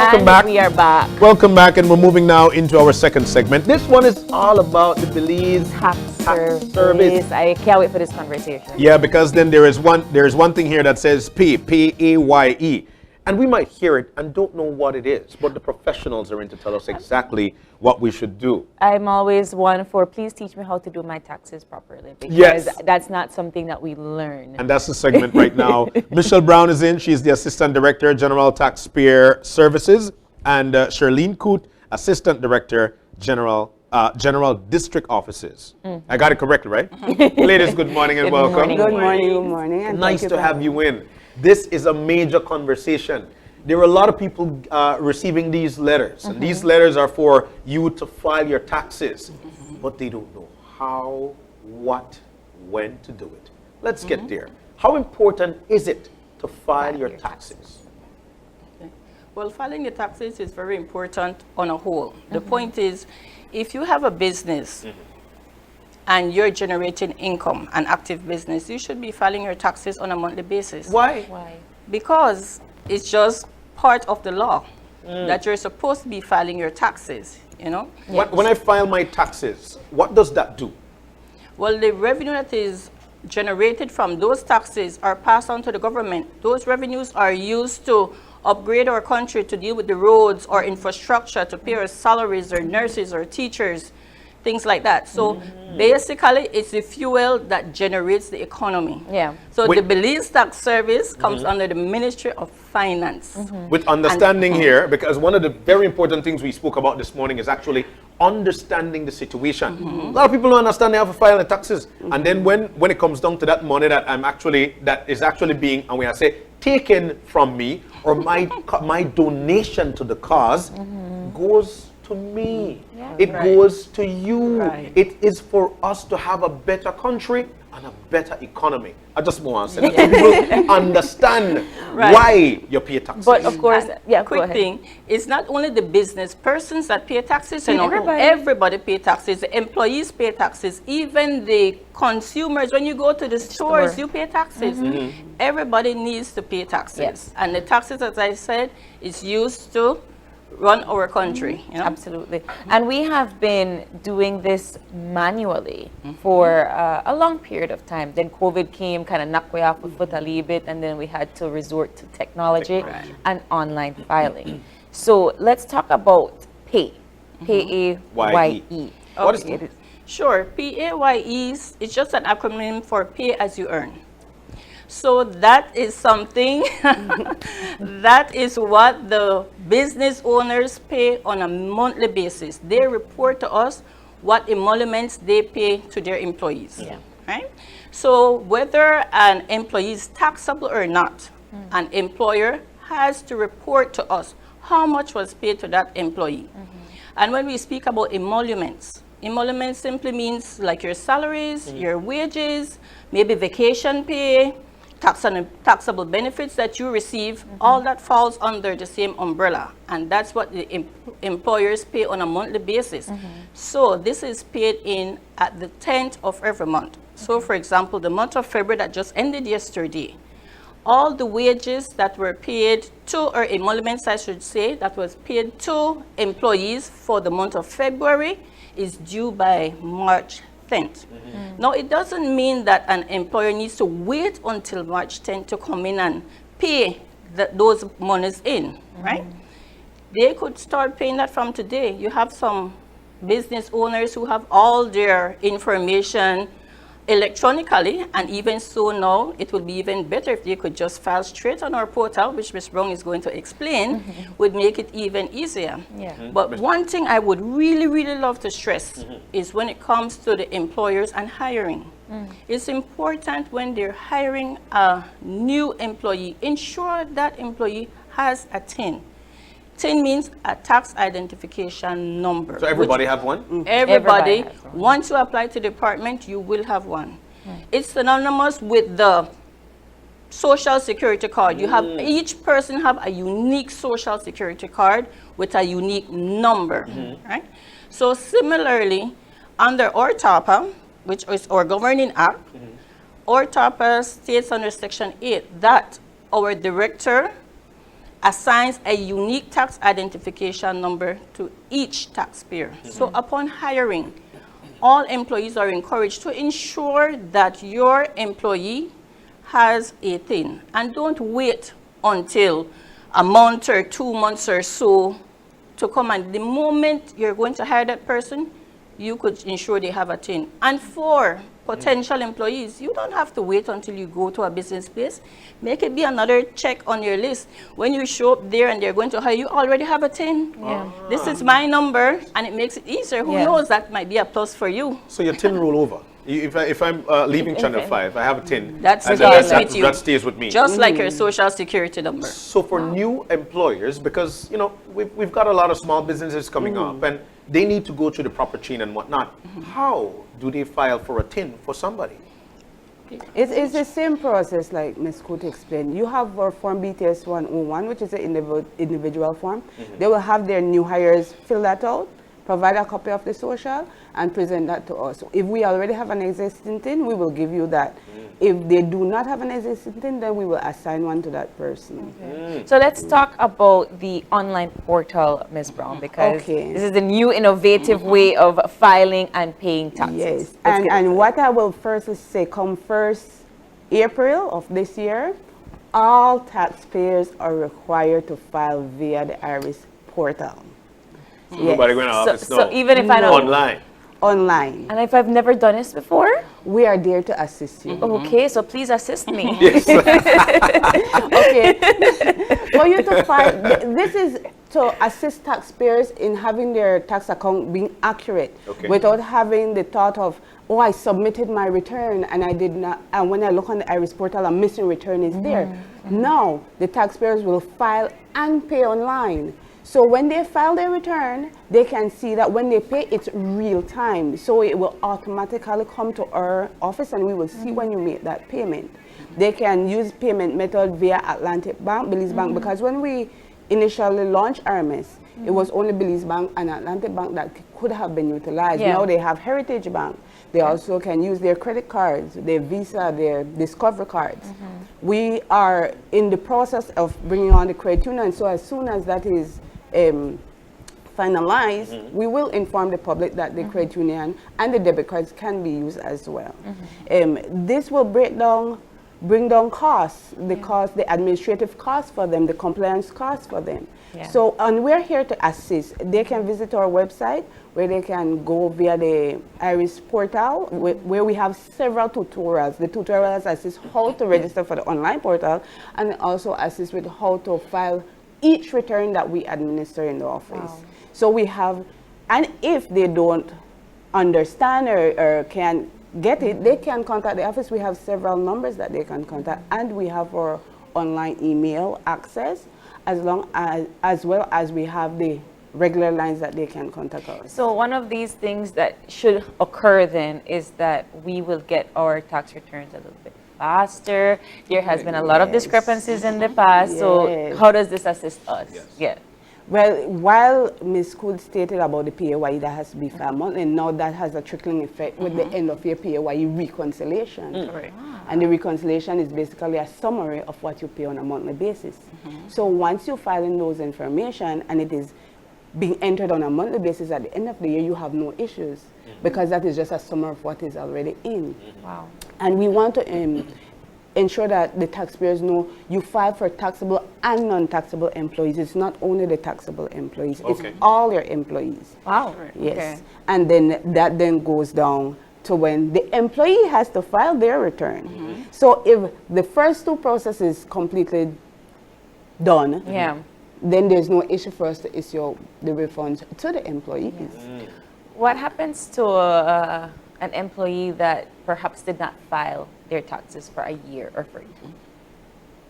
Welcome back. We are back. Welcome back, and we're moving now into our second segment. This one is all about the Belize tax service. I can't wait for this conversation. Yeah, because then there is one thing here that says PAYE. And we might hear it and don't know what it is, but the professionals are in to tell us exactly what we should do. I'm always one for, please teach me how to do my taxes properly, because that's not something that we learn. And that's the segment right now. Michelle Brown is in. She's the Assistant Director, General Taxpayer Services. And Shirleen Coote, Assistant Director, General District Offices. I got it correctly, right? Ladies, good morning and welcome. Good morning. And nice to have you in. This is a major conversation. There are a lot of people receiving these letters, and these letters are for you to file your taxes, but they don't know how, what, when to do it. Let's get there. How important is it to file your taxes? Okay. Well, filing your taxes is very important on a whole. The point is, if you have a business and you're generating income, an active business, you should be filing your taxes on a monthly basis. Why? Because it's just part of the law that you're supposed to be filing your taxes, you know? When I file my taxes, what does that do? Well, the revenue that is generated from those taxes are passed on to the government. Those revenues are used to upgrade our country, to deal with the roads or infrastructure, to pay our salaries or nurses or teachers, things like that. So basically, it's the fuel that generates the economy. Yeah. So the Belize Tax Service comes under the Ministry of Finance. With understanding here, because one of the very important things we spoke about this morning is actually understanding the situation. A lot of people don't understand they have to file their taxes. And then when it comes down to that money that that is actually being, and when I say taken from me, or my donation to the cause goes to me. It goes to you. It is for us to have a better country and a better economy. I just want to say that people understand why you pay taxes. But of course, quick thing, it's not only the business persons that pay taxes, you know, everybody pay taxes, the employees pay taxes, even the consumers, when you go to the stores, you pay taxes. Everybody needs to pay taxes. And the taxes, as I said, is used to run our country. You know? Absolutely. And we have been doing this manually for a long period of time. Then COVID came, kind of knocked way off the foot a little bit, and then we had to resort to technology and online filing. So let's talk about PAYE. P-A-Y-E. What is it? Sure. PAYE is just an acronym for pay as you earn. So that is something, that is what the business owners pay on a monthly basis. They report to us what emoluments they pay to their employees. Right? So whether an employee is taxable or not, an employer has to report to us how much was paid to that employee. And when we speak about emoluments simply means like your salaries, your wages, maybe vacation pay, taxable benefits that you receive, all that falls under the same umbrella. And that's what the employers pay on a monthly basis. So this is paid in at the 10th of every month. So for example, the month of February that just ended yesterday, all the wages that were paid to, or emoluments I should say, that was paid to employees for the month of February is due by March 10th. Now, it doesn't mean that an employer needs to wait until March 10th to come in and pay those monies in, right? They could start paying that from today. You have some business owners who have all their information electronically, and even so now, it would be even better if they could just file straight on our portal, which Ms. Brown is going to explain, would make it even easier. But one thing I would really, really love to stress is when it comes to the employers and hiring. It's important when they're hiring a new employee, ensure that employee has a TIN. TIN means a tax identification number. So everybody have one? Everybody. Once you apply to the department, you will have one. It's synonymous with the social security card. You have, each person have a unique social security card with a unique number, right? So similarly, under ORTAPA, which is our governing act, ORTAPA states under Section 8 that our director assigns a unique tax identification number to each taxpayer. So upon hiring, all employees are encouraged to ensure that your employee has a TIN, and don't wait until a month or 2 months or so to come. And the moment you're going to hire that person, you could ensure they have a TIN. And for potential employees, you don't have to wait until you go to a business place. Make it be another check on your list. When you show up there and they're going to hire you, already have a TIN. Yeah. This is my number, and it makes it easier. Who Yeah. knows, that might be a plus for you. So your tin roll over. If I'm leaving Channel If- 5, I have a tin. That and stays then with you. That stays with me. Just like your social security number. So for new employers, because we've got a lot of small businesses coming up, and they need to go through the proper chain and whatnot. How do they file for a tin for somebody? It's the same process like Ms. Coote explained. You have our Form BTS 101, which is an individual form. They will have their new hires fill that out, provide a copy of the social, and present that to us. If we already have an existing TIN, we will give you that. If they do not have an existing TIN, then we will assign one to that person. So let's talk about the online portal, Ms. Brown, because Okay. this is a new innovative way of filing and paying taxes. Yes, Let's get and into what I will first say, come 1st April of this year, all taxpayers are required to file via the IRS portal. Yes. Nobody going to it. office So now. even if I don't, Online. Online. and if I've never done this before, We are there to assist you. okay, so please assist me. Yes. Okay. For you to file, this is to assist taxpayers in having their tax account being accurate, Okay. without having the thought of, oh, I submitted my return and I did not, and when I look on the IRS portal, a missing return is there. Now, the taxpayers will file and pay online. So when they file their return, they can see that when they pay, it's real time. So it will automatically come to our office and we will see when you make that payment. They can use payment method via Atlantic Bank, Belize Bank, because when we initially launched RMS, it was only Belize Bank and Atlantic Bank that could have been utilized. Yeah. Now they have Heritage Bank. They also can use their credit cards, their Visa, their Discover cards. We are in the process of bringing on the credit union, so as soon as that is finalized, we will inform the public that the credit union and the debit cards can be used as well. This will bring down costs, the administrative costs for them, the compliance costs for them. Yeah. So, and we're here to assist. They can visit our website where they can go via the IRS portal where we have several tutorials. The tutorials assist how to register for the online portal and also assist with how to file each return that we administer in the office. Wow. So we have, and if they don't understand or can get it, they can contact the office. We have several numbers that they can contact, and we have our online email access, as well as we have the regular lines that they can contact us. So one of these things that should occur then is that we will get our tax returns a little bit faster. There has been a lot of Yes. discrepancies in the past. So Yes. how does this assist us? Yes. Yeah. Well, while Ms. Coote stated about the PAYE that has to be filed monthly, and now that has a trickling effect with the end of year PAYE reconciliation. Right. And the reconciliation is basically a summary of what you pay on a monthly basis. So once you file in those information and it is being entered on a monthly basis at the end of the year, you have no issues because that is just a summary of what is already in. Wow. And we want to ensure that the taxpayers know you file for taxable and non-taxable employees. It's not only the taxable employees, Okay. it's all your employees. Wow. Yes. Okay. And then that then goes down to when the employee has to file their return. So if the first two processes completely done, Yeah. then there's no issue for us to issue the refunds to the employees. What happens to an employee that perhaps did not file their taxes for a year or for 2?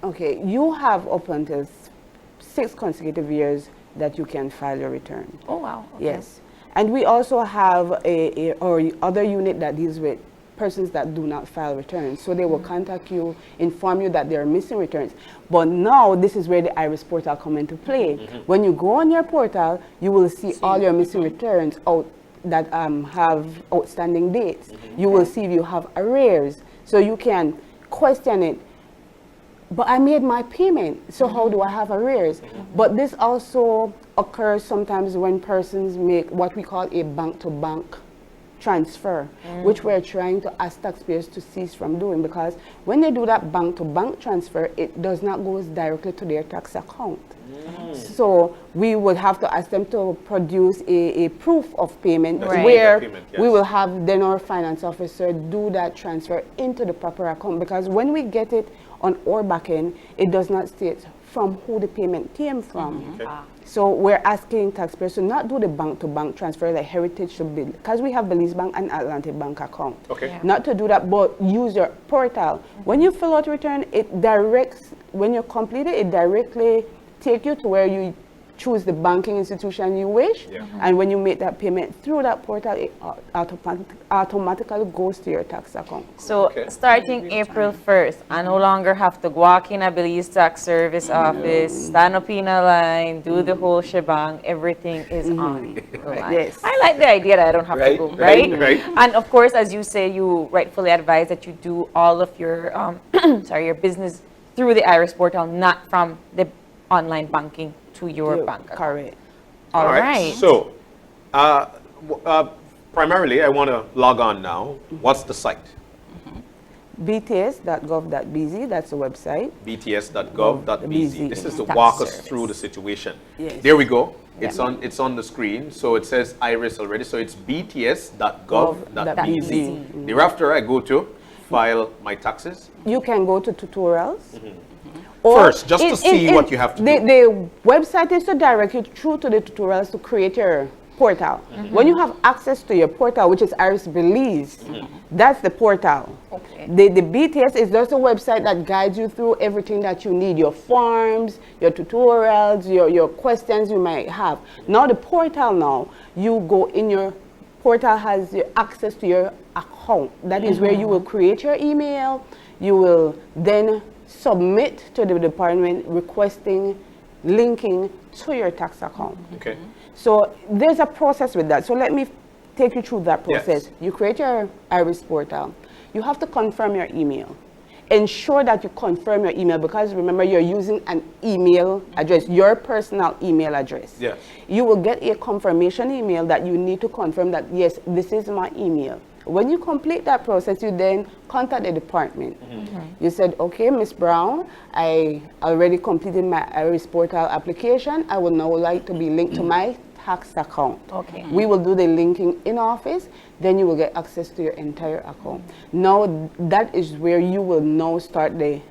Okay, you have up until 6 consecutive years that you can file your return. Oh, wow. Okay. Yes. And we also have or other unit that deals with persons that do not file returns. So they will contact you, inform you that there are missing returns. But now this is where the IRS portal come into play. When you go on your portal, you will see all your missing returns out that have outstanding dates. You will see if you have arrears. So you can question it. but I made my payment, so how do I have arrears? But this also occurs sometimes when persons make what we call a bank-to-bank transfer, which we're trying to ask taxpayers to cease from doing, because when they do that bank-to-bank transfer, it does not go directly to their tax account. So we would have to ask them to produce a proof of payment, Right. where Payment, we yes. will have then our finance officer do that transfer into the proper account, because when we get it on our back end, it does not state from who the payment came from. Okay. So we're asking taxpayers to not do the bank-to-bank transfer like Heritage should be, because we have Belize Bank and Atlantic Bank account. Okay. Yeah. Not to do that, but use your portal. When you fill out return, it directs, when you complete it, it directly take you to where you choose the banking institution you wish. Yeah. And when you make that payment through that portal, it automatically goes to your tax account. So Okay. starting April 1st, I no longer have to walk in a Belize tax service office, stand up in a line, do the whole shebang. Everything is on the line. Yes. I like the idea that I don't have Right, to go, right, right? right. And of course, as you say, you rightfully advise that you do all of your, your business through the Iris portal, not from the online banking to your bank account. Correct. All right. So, primarily, I want to log on now. What's the site? bts.gov.bz, that's the website. bts.gov.bz. This is to Tax walk us service. through the situation. Yes. There we go. It's on the screen. So it says Iris already. So it's bts.gov.bz. .bz. Thereafter, I go to file my taxes. You can go to tutorials. First, just to see what you have to do. The website is to direct you through to the tutorials to create your portal. When you have access to your portal, which is Iris Belize, that's the portal. Okay. The BTS is just a website that guides you through everything that you need, your forms, your tutorials, your questions you might have. Now the portal now, you go in your portal has your access to your account. That is where you will create your email. You will then submit to the department requesting linking to your tax account. Okay. So there's a process with that. So let me take you through that process. Yes. You create your Iris portal. You have to confirm your email. Ensure that you confirm your email, because remember, you're using an email address, your personal email address. Yes. You will get a confirmation email that you need to confirm that, yes, this is my email. When you complete that process, you then contact the department. You said, okay, Miss Brown, I already completed my Iris portal application. I would now like to be linked to my tax account. Okay. We will do the linking in office, then you will get access to your entire account. Now, that is where you will now start the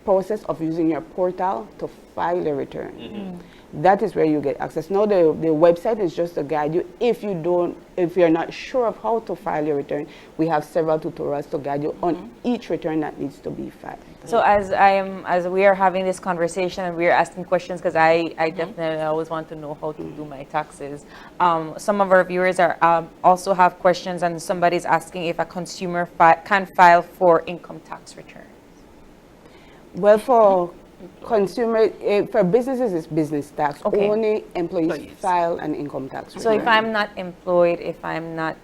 process of using your portal to file the return. That is where you get access. Now the website is just to guide you. If you're not sure of how to file your return, we have several tutorials to guide you on each return that needs to be filed. So as we are having this conversation and we are asking questions, because I definitely always want to know how to do my taxes. Some of our viewers are also have questions, and somebody's asking if a consumer can file for income tax returns. Well, for consumer, for businesses, it's business tax. Okay. Only employees file an income tax return. So if I'm not employed, if I'm not,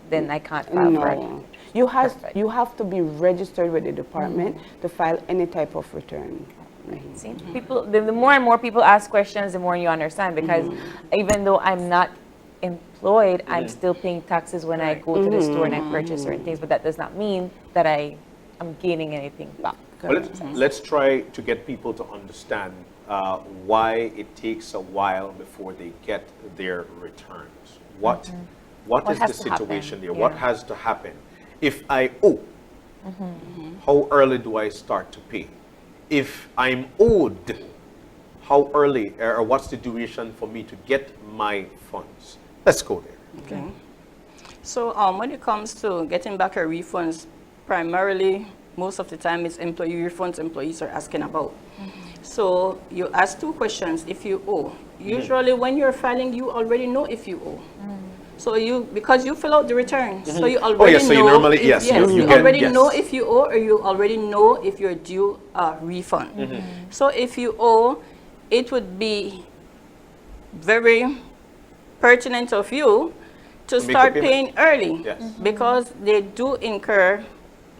then I can't file for it. No. You have to be registered with the department to file any type of return. See, people, the more and more people ask questions, the more you understand, because even though I'm not employed, I'm still paying taxes when I go to the store and I purchase certain things, but that does not mean that I am gaining anything back. Well, let's try to get people to understand why it takes a while before they get their returns. What is the has to happen? situation there? Yeah. What has to happen? If I owe, how early do I start to pay? If I'm owed, how early or what's the duration for me to get my funds? Let's go there. Okay. So when it comes to getting back your refunds, primarily, most of the time it's employee refunds employees are asking about. So you ask two questions if you owe. Usually when you're filing, you already know if you owe. So because you fill out the return, so you already know. So you normally, if, you you get, already know if you owe, or you already know if you're due a refund. So if you owe, it would be very pertinent of you to a start payment. paying early, Yes. because they do incur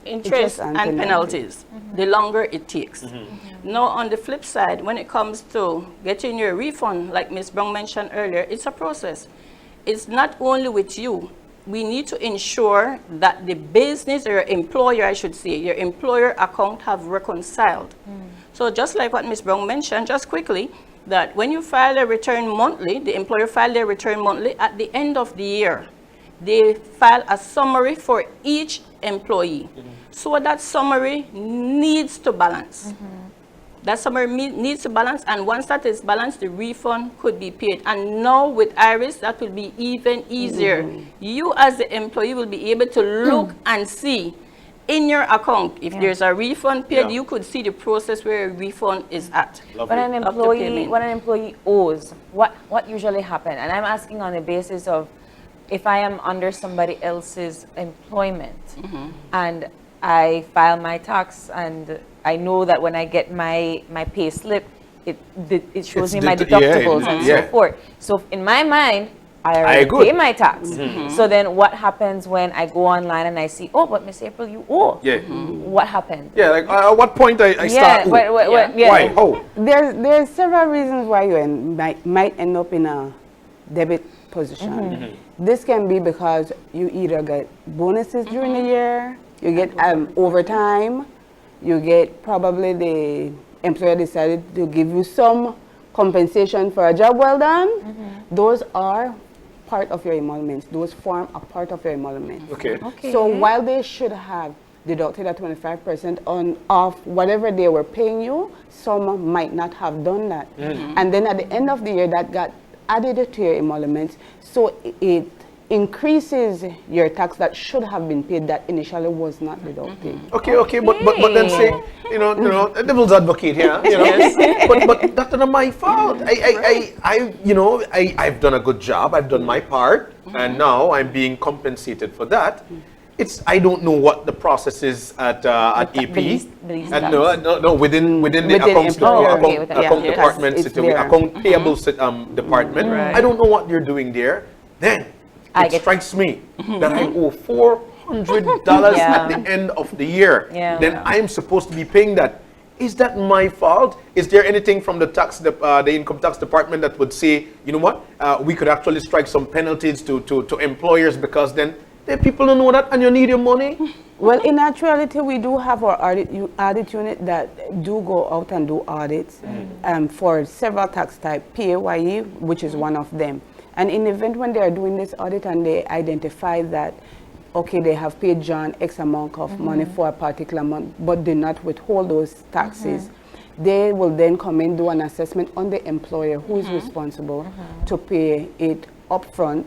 interest and penalties, the longer it takes. Now, on the flip side, when it comes to getting your refund, like Ms. Brown mentioned earlier, it's a process. It's not only with you. We need to ensure that the business or your employer, I should say, your employer account have reconciled. So just like what Ms. Brown mentioned, just quickly, that when you file a return monthly, the employer file their return monthly, at the end of the year, they file a summary for each employee. So that summary needs to balance. That summary needs to balance, and once that is balanced, the refund could be paid. And now with Iris, that will be even easier. You as the employee will be able to look and see in your account, if there's a refund paid, you could see the process where a refund is at. When an employee owes, what usually happens? And I'm asking on the basis of if I am under somebody else's employment and I file my tax and I know that when I get my pay slip, it shows me my deductibles and so forth. So in my mind, I already pay my tax. So then what happens when I go online and I see, oh, but Miss April, you owe. What happened? Like at what point I start? Why? How? There's several reasons why you might end up in a debit position. This can be because you either get bonuses during the year, you get overtime, you get probably the employer decided to give you some compensation for a job well done. Those are part of your emoluments. Those form a part of your emoluments. Okay. So while they should have deducted at 25% of whatever they were paying you, some might not have done that. And then at the end of the year, that got added to your emoluments. So it increases your tax that should have been paid that initially was not deducted. Okay, but then say, a devil's advocate here, but that's not my fault. I've done a good job, I've done my part, and now I'm being compensated for that. I don't know what the process is at AP. Within the accounts department, account payable department. I don't know what you're doing there. Then it strikes me that I owe $400 at the end of the year. Then I'm supposed to be paying that. Is that my fault? Is there anything from the income tax department that would say, you know what, we could actually strike some penalties to employers because then the people don't know that and you need your money? Well, in actuality, we do have our audit unit that do go out and do audits for several tax types, PAYE, which is one of them. And in the event when they are doing this audit and they identify that, okay, they have paid John X amount of money for a particular month, but did not withhold those taxes, they will then come in, do an assessment on the employer who is responsible to pay it upfront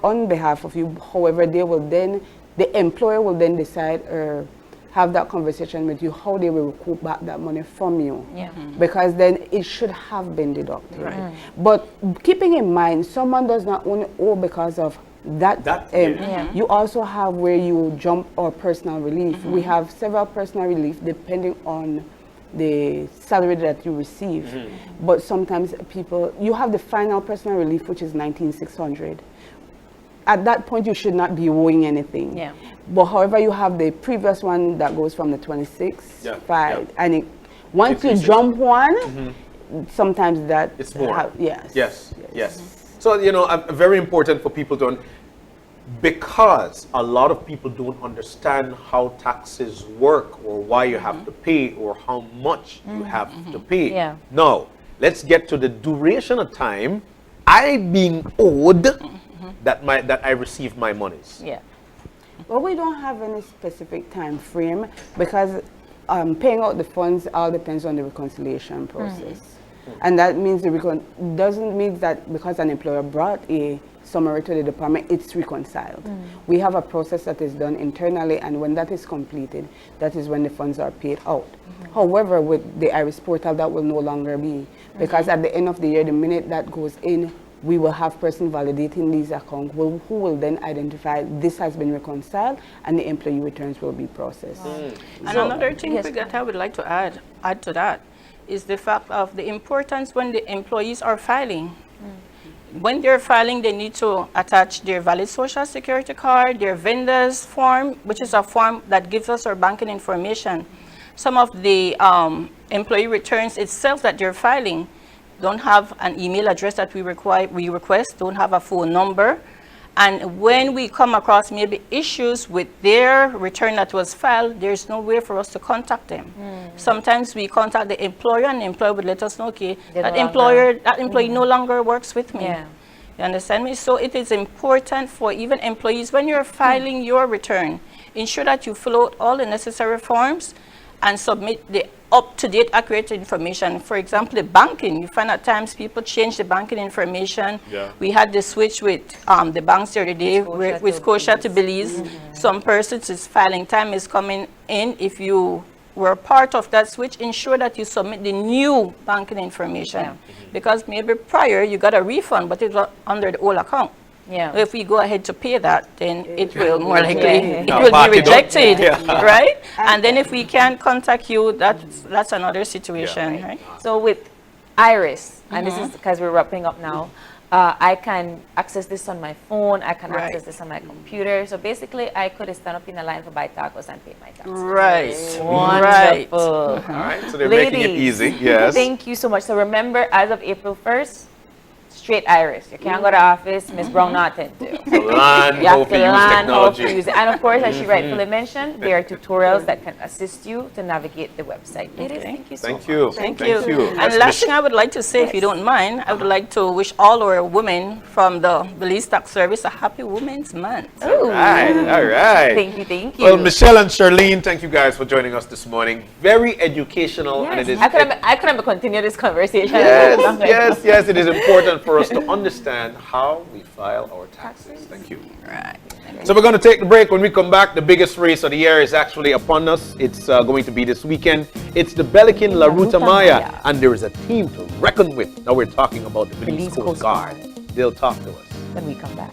on behalf of you. However, the employer will then decide or have that conversation with you how they will recoup back that money from you. Because then it should have been deducted. But keeping in mind, someone does not only owe because of that. You also have where you jump or personal relief. We have several personal relief depending on the salary that you receive. But sometimes you have the final personal relief, which is $19,600. At that point, you should not be owing anything. But however, you have the previous one that goes from the 26.5, and once you jump one, sometimes that it's more. Yes. So very important for people to because a lot of people don't understand how taxes work or why you have to pay or how much you have to pay. Now, let's get to the duration of time I being owed that I receive my monies. Well, we don't have any specific time frame because paying out the funds all depends on the reconciliation process. And that means doesn't mean that because an employer brought a summary to the department, it's reconciled. We have a process that is done internally, and when that is completed, that is when the funds are paid out. However, with the Iris portal, that will no longer be, because at the end of the year, the minute that goes in, we will have person validating these accounts who will then identify this has been reconciled and the employee returns will be processed. And another thing that I would like to add to that is the fact of the importance when the employees are filing. when they're filing, they need to attach their valid social security card, their vendor's form, which is a form that gives us our banking information. Some of the employee returns itself that they're filing don't have an email address that we request, don't have a phone number. And when we come across maybe issues with their return that was filed, there's no way for us to contact them. Sometimes we contact the employer, and the employer would let us know, okay, that employee no longer works with me. Yeah. You understand me? So it is important for even employees, when you're filing your return, ensure that you fill out all the necessary forms and submit the up-to-date, accurate information. For example, the banking, you find at times people change the banking information. Yeah. We had the switch with the banks the other day, with Scotia to Belize. Some persons' filing time is coming in. If you were part of that switch, ensure that you submit the new banking information. Because maybe prior you got a refund, but it was under the old account. Yeah. If we go ahead to pay that, then it will more likely, it No, will back be it up. rejected, Yeah. right? And then if we can't contact you, that's another situation, right? So with Iris, and this is because we're wrapping up now, I can access this on my phone, I can access this on my computer. So basically, I could stand up in a line for buy tacos and pay my taxes. Right. Right. Wonderful. All right, so they're making it easy. Yes. Thank you so much. So remember, as of April 1st, straight Iris. You can't go to office, Miss Brown not to do. Learn You how have to to use learn how to technology. use it. And of course, as she rightfully mentioned, there are tutorials that can assist you to navigate the website. It is. Thank you so much. Thank you. Thank you. Yes, And last thing I would like to say, if you don't mind, I would like to wish all our women from the Belize Tax Service a happy Women's Month. All right, all right. Thank you, thank you. Well, Michelle and Shirleen, thank you guys for joining us this morning. Very educational, and it is. I couldn't continue this conversation. Yes, it is important for us to understand how we file our taxes. Thank you. Right. So we're going to take the break. When we come back, the biggest race of the year is actually upon us. It's going to be this weekend. It's the Belikin La Ruta Maya, and there is a team to reckon with. Now we're talking about the Belize Coast Guard. They'll talk to us When we come back.